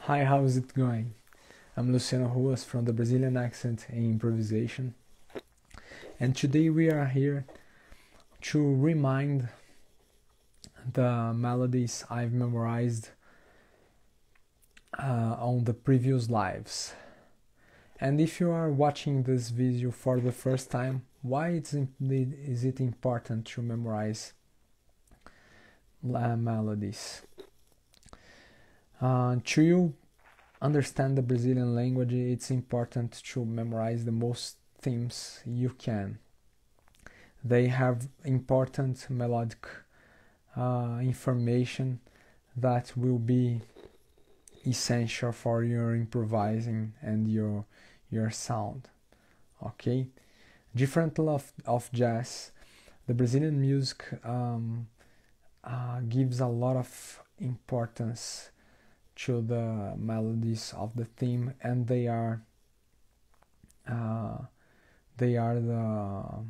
Hi, how's it going? I'm Luciano Ruas from the Brazilian Accent in Improvisation, and today we are here to remind the melodies I've memorized on the previous lives. And if you are watching this video for the first time, why is it important to memorize melodies? To you understand the Brazilian language, it's important to memorize the most themes you can. They have important melodic information that will be essential for your improvising and your sound. Okay, differently of jazz, the Brazilian music gives a lot of importance to the melodies of the theme, and they are the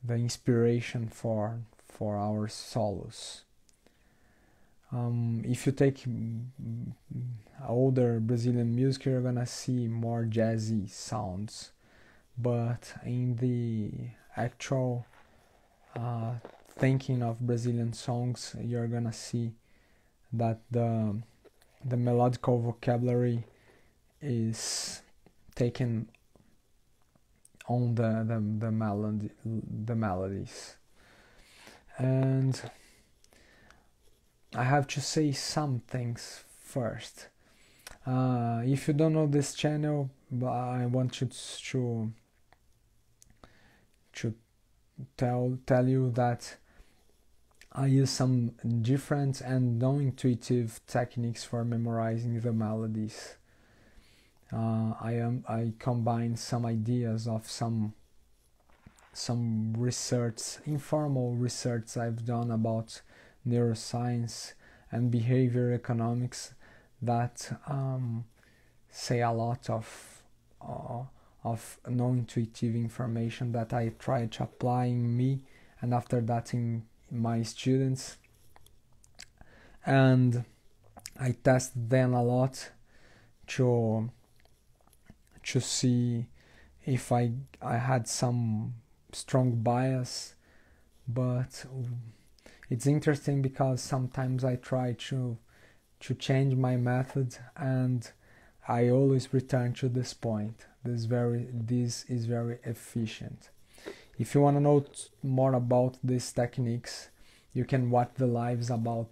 inspiration for our solos. If you take older Brazilian music, you're gonna see more jazzy sounds, but in the actual thinking of Brazilian songs, you're gonna see that the melodical vocabulary is taken on the melodies. And I have to say some things first. If you don't know this channel, I want you to tell you that I use some different and non-intuitive techniques for memorizing the melodies. I combine some ideas of some research, informal research I've done about neuroscience and behavior economics that say a lot of non-intuitive information that I try to apply in me, and after that in my students, and I test them a lot to see if I had some strong bias. But it's interesting because sometimes I try to change my method, and I always return to this point. This is very efficient. If you want to know more about these techniques, you can watch the lives about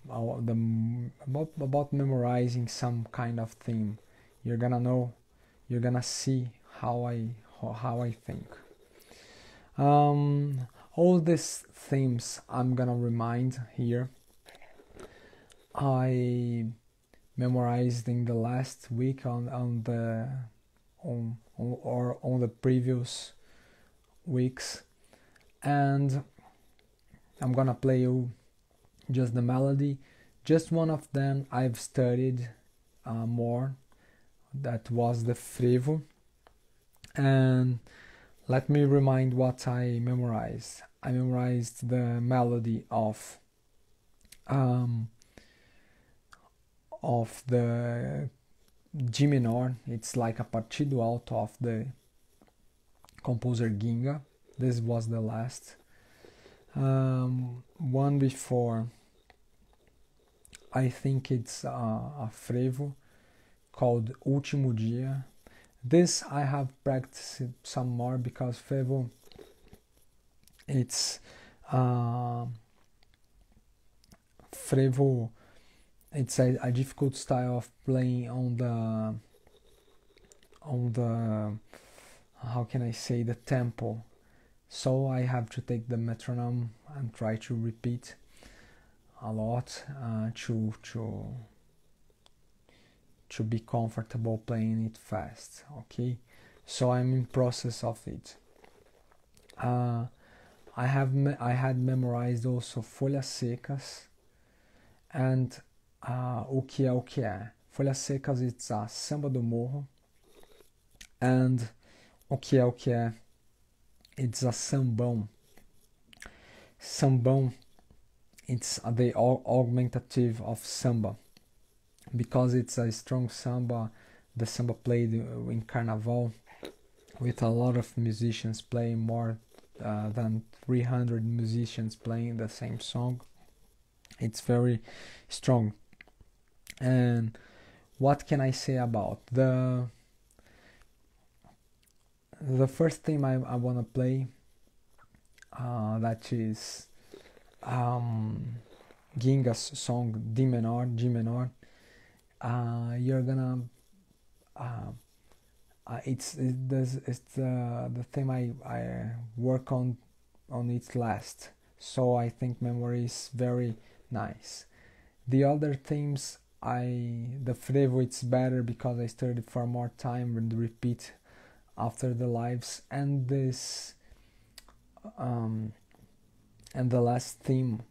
about memorizing some kind of theme. You're gonna see how I think. All these themes I'm gonna remind here, I memorized in the last week on the previous weeks, and I'm gonna play you just the melody. Just one of them I've studied more. That was the frevo. And let me remind what I memorized. I memorized the melody of the G minor. It's like a partido alto of the composer Ginga. This was the last one before. I think it's a frevo called Último Dia. This I have practiced some more because frevo, it's it's a difficult style of playing on the how can I say, the tempo. So I have to take the metronome and try to repeat a lot to be comfortable playing it fast. Okay, so I'm in process of it. I had memorized also Folhas Secas and O Que É O Que É. Folhas Secas, it's a samba do morro, and O Que É O Que É, it's a sambão. Sambão, it's the augmentative of samba. because it's a strong samba. The samba played in Carnaval with a lot of musicians playing, more than 300 musicians playing the same song. It's very strong. And what can I say about the first theme I want to play, that is Ginga's song D minor, G minor. You're gonna it's the theme I work on it last, so I think memory is very nice. The other themes, the frevo, it's better because I studied for more time and repeat after the lives, and this and the last theme,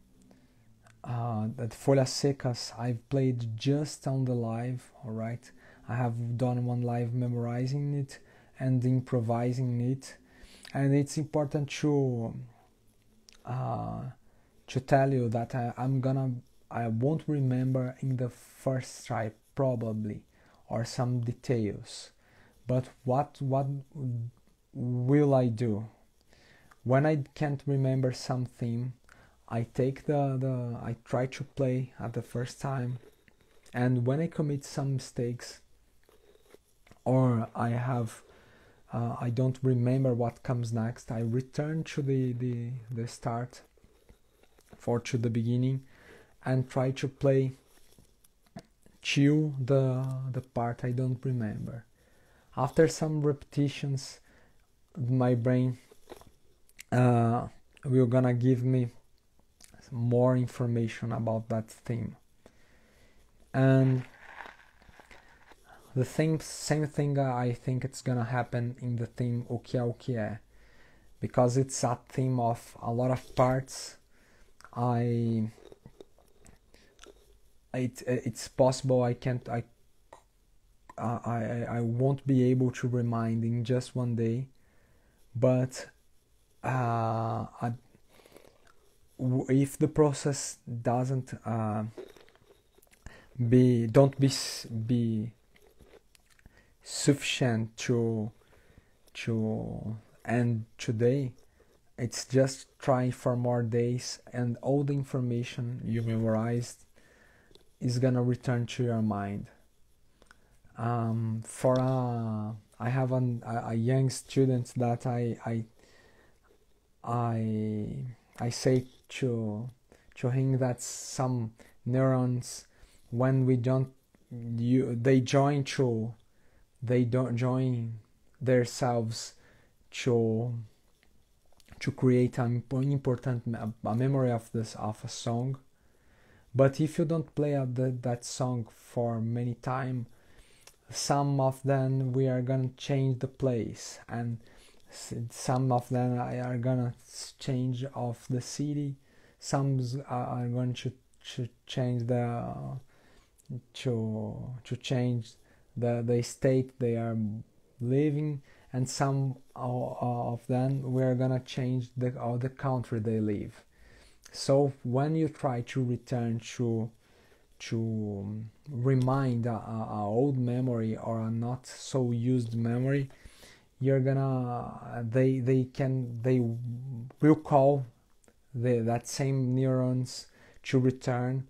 that Folhas Secas, I've played just on the live. All right, I have done one live memorizing it and improvising it, and it's important to tell you that I won't remember in the first try probably, or some details, but what will I do when I can't remember something? I take I try to play at the first time, and when I commit some mistakes, or I don't remember what comes next, I return to the start, to the beginning, and try to play the part I don't remember. After some repetitions, my brain will gonna give me more information about that theme. And the same thing I think it's gonna happen in the theme O que é o que é, because it's a theme of a lot of parts. It's possible I won't be able to remind in just one day, but if the process doesn't don't be sufficient to end today, it's just try for more days, and all the information you memorized is gonna return to your mind. I have a young student that I say to him that some neurons, when we don't they don't join themselves to create an important memory of a song. But if you don't play that song for many time, some of them we are gonna change the place, and some of them are gonna change of the city, some are going to change to change the state they are living, and some of them we are gonna change the country they live. So when you try to return to remind a old memory or a not so used memory, you're gonna they will call that same neurons to return,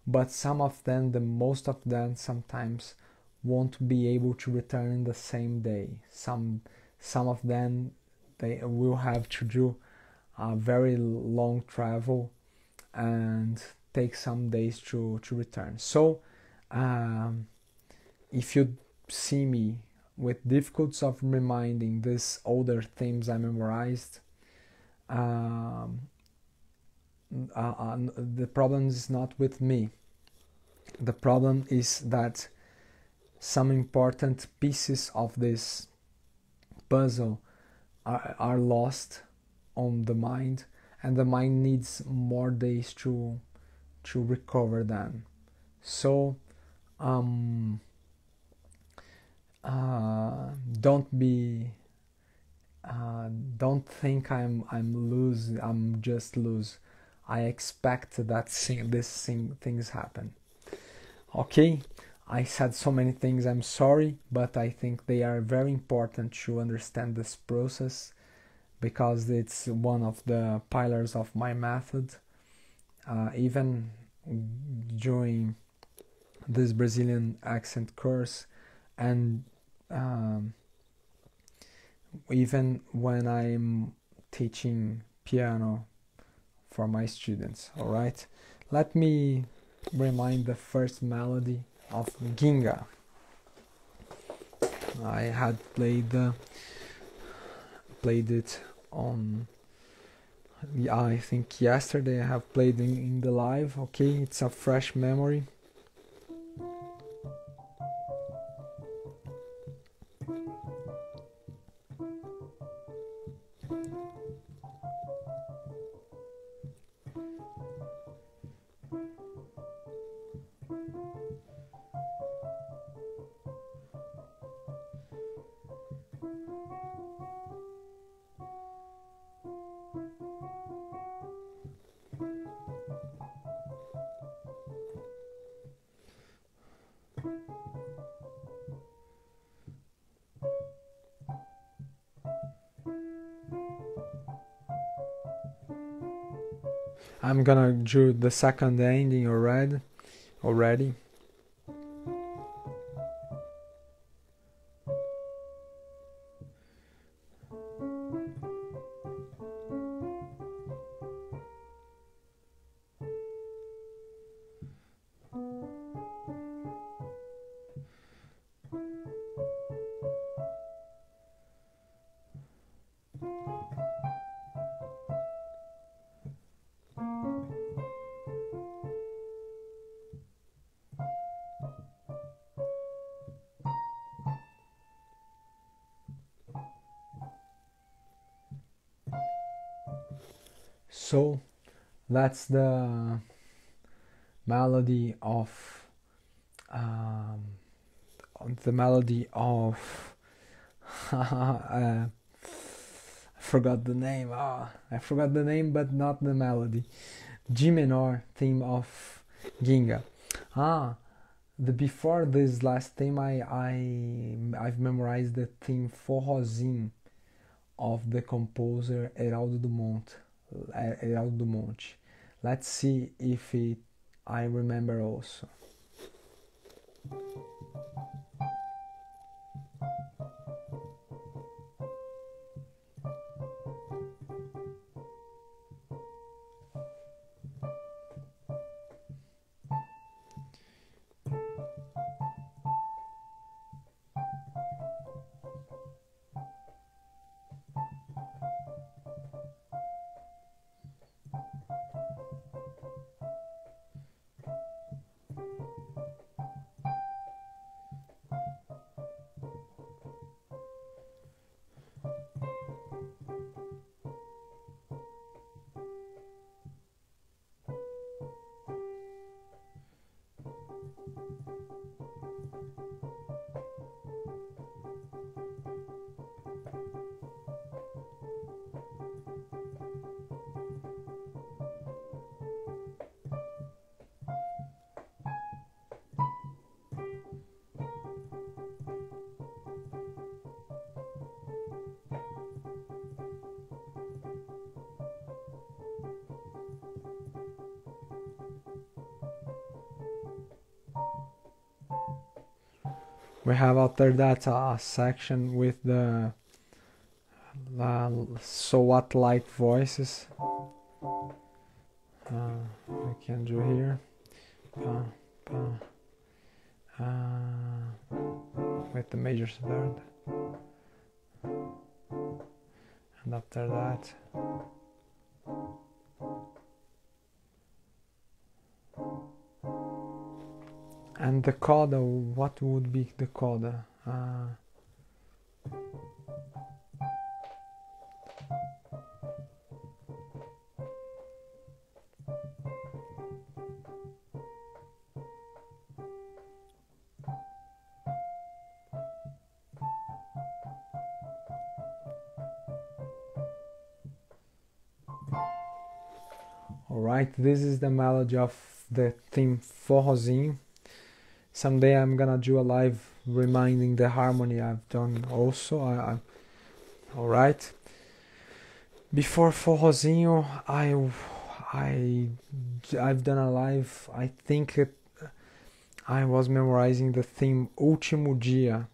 but some of them, the most of them, sometimes won't be able to return in the same day. Some of them, they will have to do a very long travel and take some days to return. So if you see me with difficulties of reminding these older themes I memorized, the problem is not with me. The problem is that some important pieces of this puzzle are lost on the mind, and the mind needs more days to recover them. So don't think I'm just loose. I expect that things happen. Okay, I said so many things, I'm sorry, but I think they are very important to understand this process because it's one of the pillars of my method. Even during this Brazilian accent course, and even when I'm teaching piano for my students. All right, let me remind the first melody of Ginga. I had played it on, I think yesterday. I have played in the live. Okay, it's a fresh memory. I'm gonna do the second ending already. So that's the melody of um, I forgot the name. I forgot the name, but not the melody. G minor theme of Ginga. The before this last theme, I've memorized the theme Forrozinho of the composer Heraldo do Monte. Let's see if I remember also. We have after that a section with the so what light voices. We can do here. With the major third. And after that. And the coda, what would be the coda? Alright, this is the melody of the theme Forrozinho. someday I'm gonna do a live reminding the harmony I've done also. All right. Before forrozinho, I've done a live. I think I was memorizing the theme Último Dia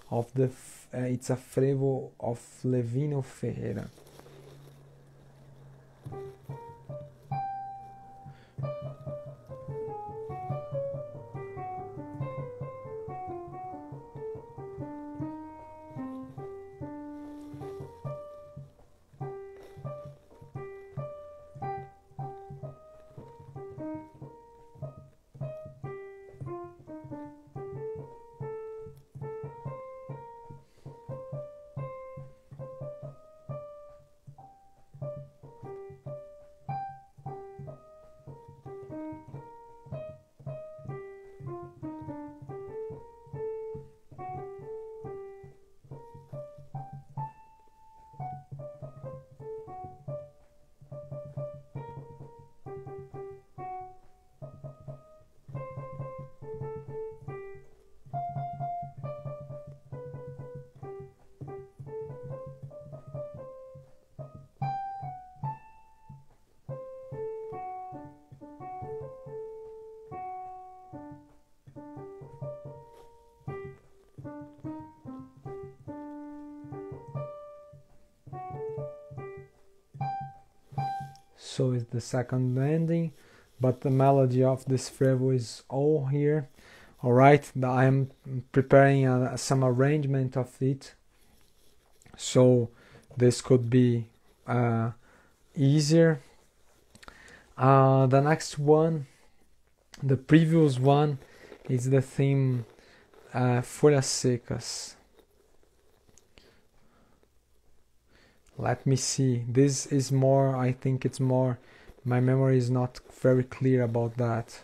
of the. It's a frevo of Levino Ferreira. So it's the second ending, but the melody of this frevo is all here. All right, I'm preparing some arrangement of it, so this could be easier. The next one, the previous one, is the theme Folhas Secas. Let me see. This is more, I think it's more, my memory is not very clear about that.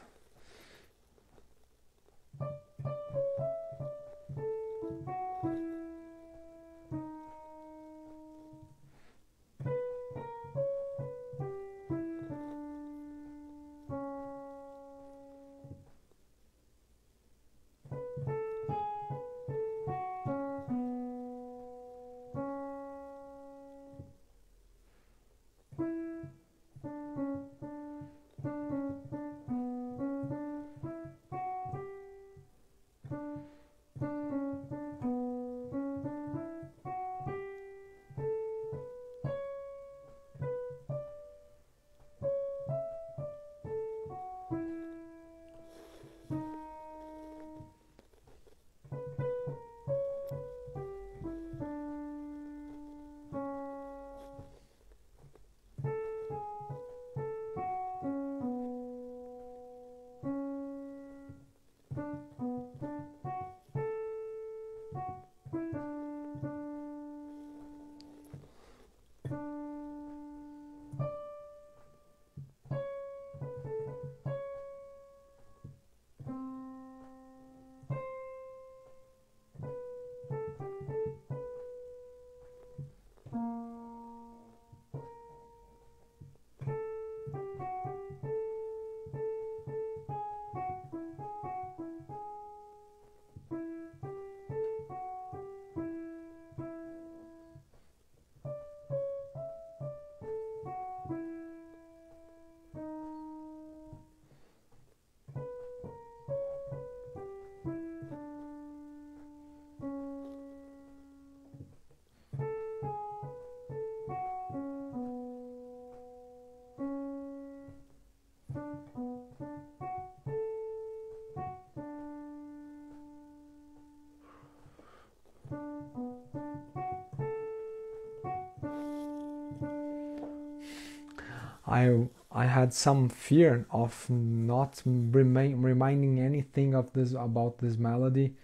I had some fear of not reminding anything of this about this melody,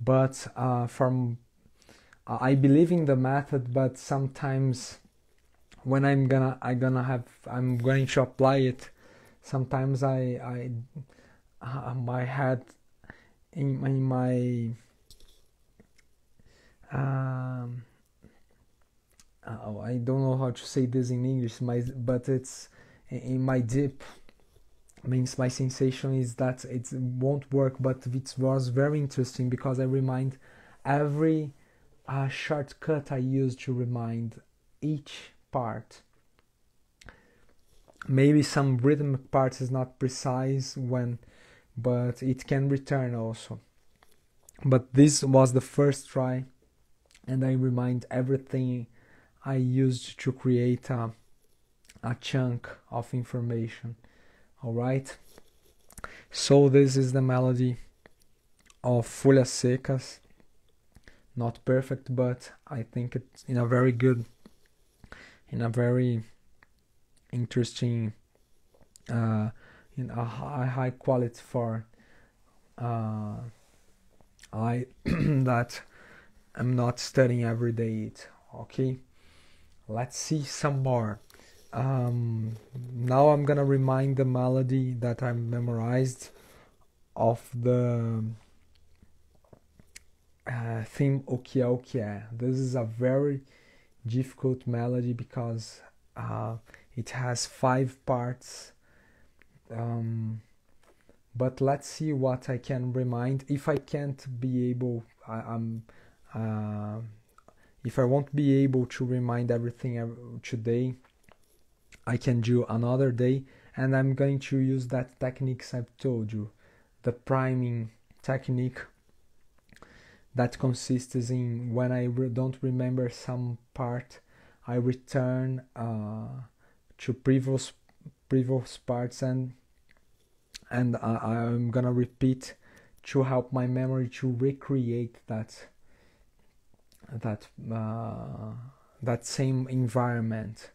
but I believe in the method, but sometimes when I'm going to apply it, sometimes my head in my I don't know how to say this in English, but it's in my deep Means my sensation is that it won't work, but it was very interesting because I remind every shortcut I use to remind each part. Maybe some rhythmic part is not precise when, but it can return also. But this was the first try, and I remind everything I used to create a chunk of information. All right. So this is the melody of Folhas Secas. Not perfect, but I think it's in a very interesting, in a high quality for I that I'm not studying every day it. Okay, let's see some more. Now I'm gonna remind the melody that I memorized of the theme O Que É O Que É. This is a very difficult melody because it has 5 parts. But let's see what I can remind. If I can't be able, if I won't be able to remind everything today, I can do another day, and I'm going to use that techniques I've told you, the priming technique, that consists in when I don't remember some part, I return to previous parts, and I'm gonna repeat to help my memory to recreate that same environment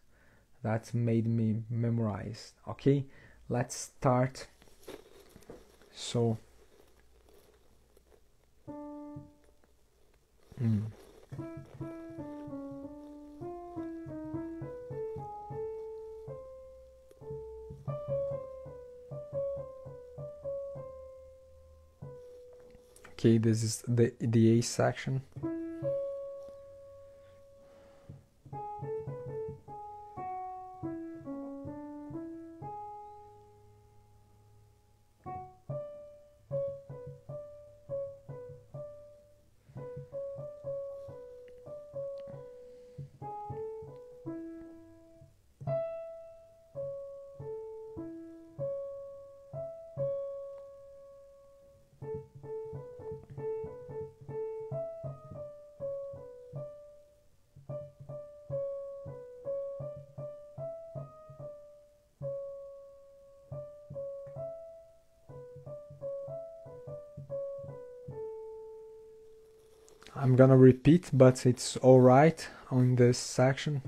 that made me memorize. Okay, let's start. So okay, this is the A section. I'm gonna repeat, but it's alright on this section.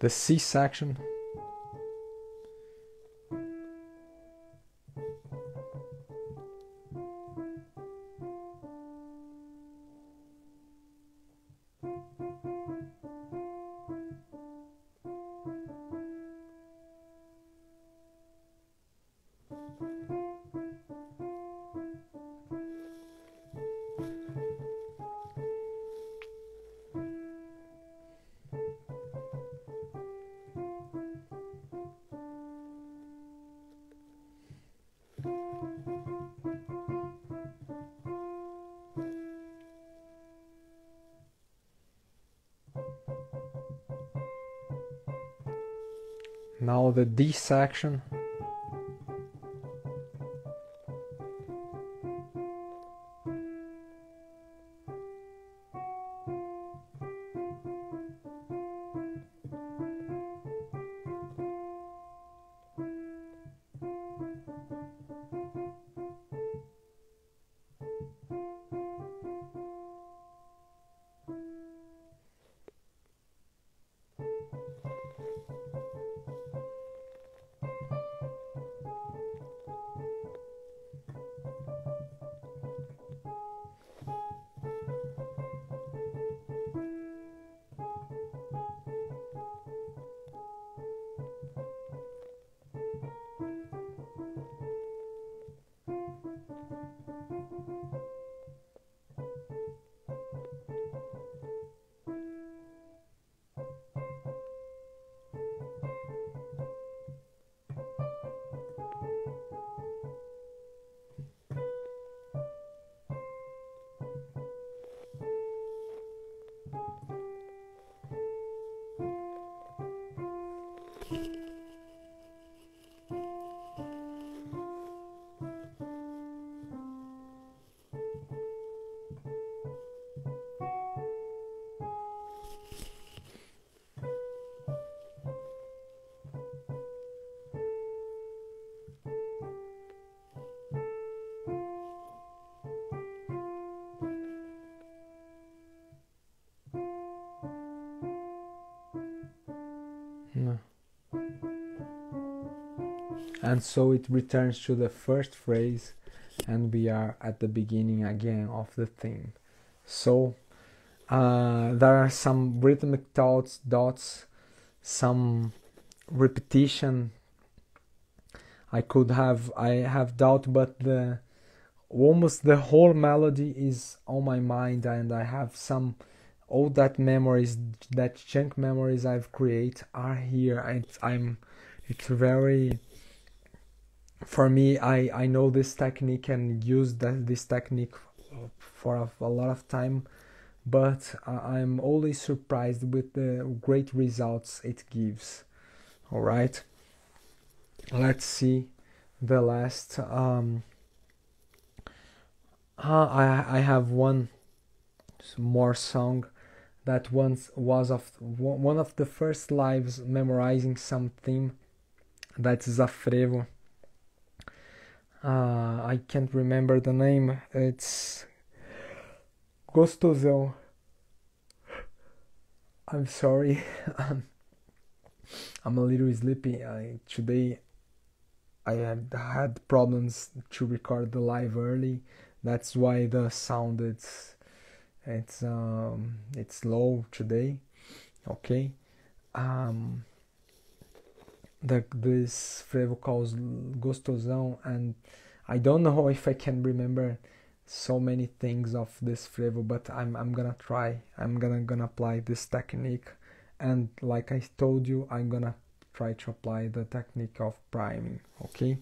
The C section. Now the D section. Yeah. And so it returns to the first phrase, and we are at the beginning again of the theme. So there are some rhythmic thoughts, dots, some repetition. I have doubt, but the almost the whole melody is on my mind, and I have some all that memories, that chunk memories I've created are here. It's very, for me, I know this technique and use this technique for a lot of time, but I'm always surprised with the great results it gives. All right, let's see the last. I have one more song that once was of one of the first lives memorizing some theme. That's Zafrevo. I can't remember the name. It's Gostosão. I'm sorry. I'm a little sleepy. Today I had problems to record the live early. That's why the sound it's low today. Okay. This frevo calls Gostosão, and I don't know if I can remember so many things of this frevo, but I'm gonna try. I'm gonna apply this technique, and like I told you, I'm gonna try to apply the technique of priming. Okay.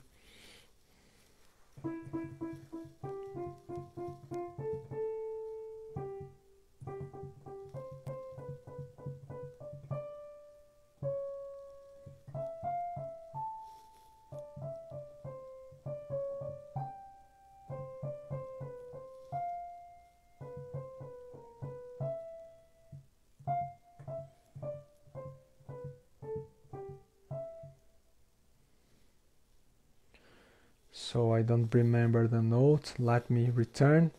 So I don't remember the note. Let me return.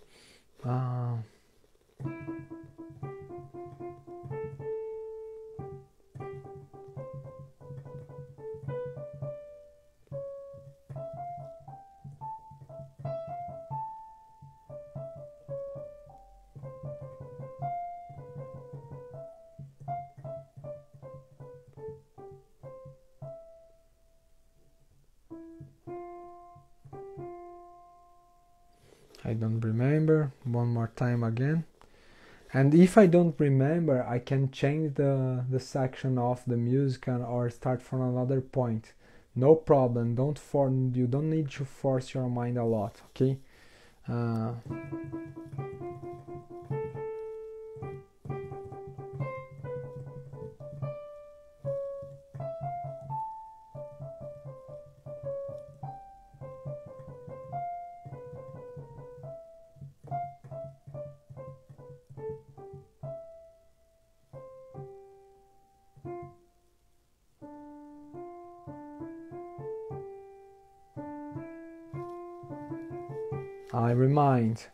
I don't remember. One more time again. And if I don't remember, I can change the section of the music or start from another point. No problem. You don't need to force your mind a lot. Okay. I remind.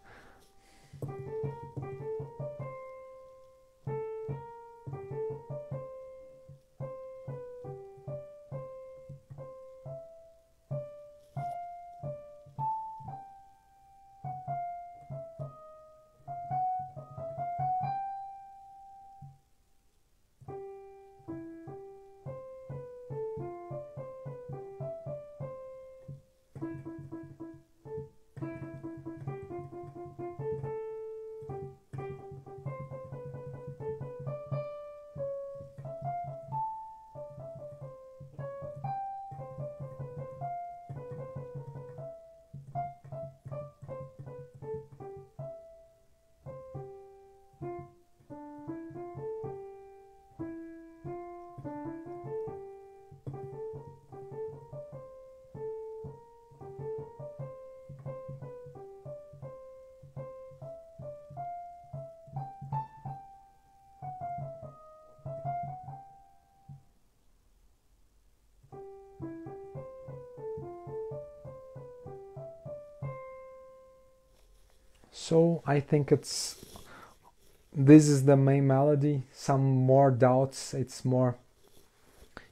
So I think this is the main melody. Some more doubts. It's more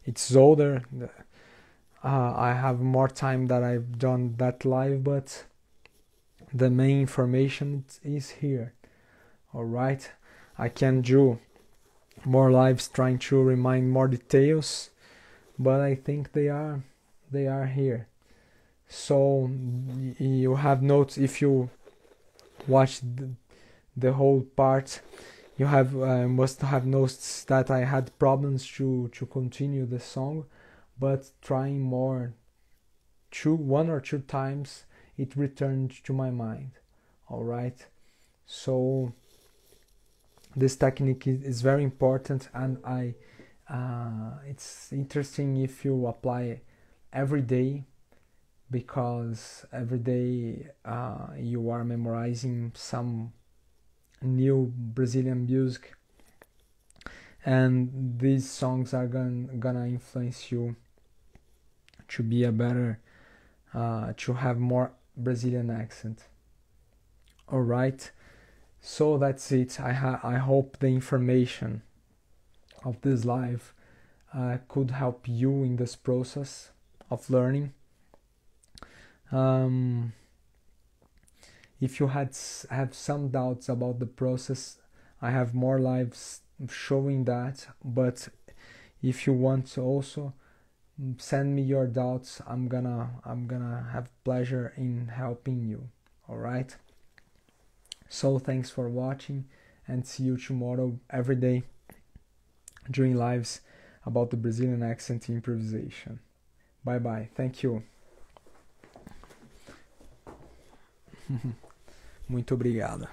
it's older. I have more time that I've done that live, but the main information is here. All right, I can do more lives trying to remind more details, but I think they are here. So you have notes if you watch the whole part. You have must have noticed that I had problems to continue the song, but trying more, one or two times, it returned to my mind. All right, so this technique is very important, and it's interesting if you apply every day, because every day you are memorizing some new Brazilian music, and these songs are gonna influence you to be a better, to have more Brazilian accent. All right, so that's it. I hope the information of this live could help you in this process of learning. If you have some doubts about the process, I have more lives showing that. But if you want to also send me your doubts, I'm gonna have pleasure in helping you. All right. So thanks for watching, and see you tomorrow every day during lives about the Brazilian accent improvisation. Bye bye. Thank you. Muito obrigado.